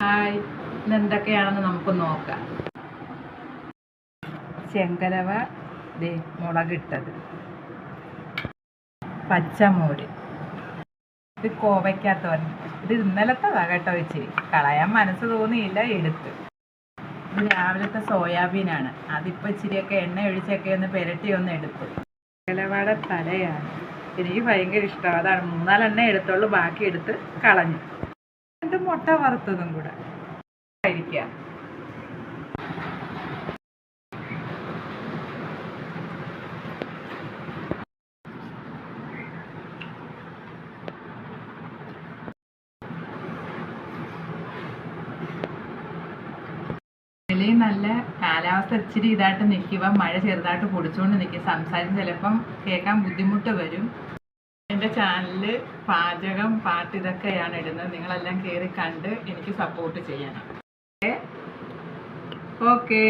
Hi, ഇന്നെന്തൊക്കെയാണെന്ന് നമുക്ക് നോക്കാം. ചെങ്കലവ, മുളകിട്ടത്, പച്ചമോര്, ഇത് കോവയ്ക്കാത്തോരൻ. ഇത് ഇന്നലത്തതാ കേട്ടോ, ഇച്ചിരി കളയാൻ മനസ്സ് തോന്നിയില്ല, എടുത്ത്. ഇത് രാവിലത്തെ സോയാബീനാണ്. അതിപ്പോൾ ഇച്ചിരിയൊക്കെ എണ്ണ ഒഴിച്ചൊക്കെ ഒന്ന് പുരട്ടി ഒന്ന് എടുത്ത്. ചെങ്കലവയുടെ തലയാണ് എനിക്ക് ഭയങ്കര ഇഷ്ടം. അതാണ് 3-4 എടുത്തുള്ളൂ, ബാക്കി എടുത്ത് കളഞ്ഞു. ഇത് മുട്ട വറുത്തതും കൂടെ കഴിക്കാം. വെളിയിൽ നല്ല കാലാവസ്ഥ ഇച്ചിരി ഇതായിട്ട് നിൽക്കുക, മഴ ചെറുതായിട്ട് പൊടിച്ചുകൊണ്ട് നിൽക്കുക. സംസാരം ചിലപ്പം കേൾക്കാൻ ബുദ്ധിമുട്ട് വരും. എൻ്റെ ചാനലിൽ പാചകം, പാട്ട് ഇതൊക്കെയാണ് ഇടുന്നത്. നിങ്ങളെല്ലാം കയറി കണ്ട് എനിക്ക് സപ്പോർട്ട് ചെയ്യണം. ഓക്കേ.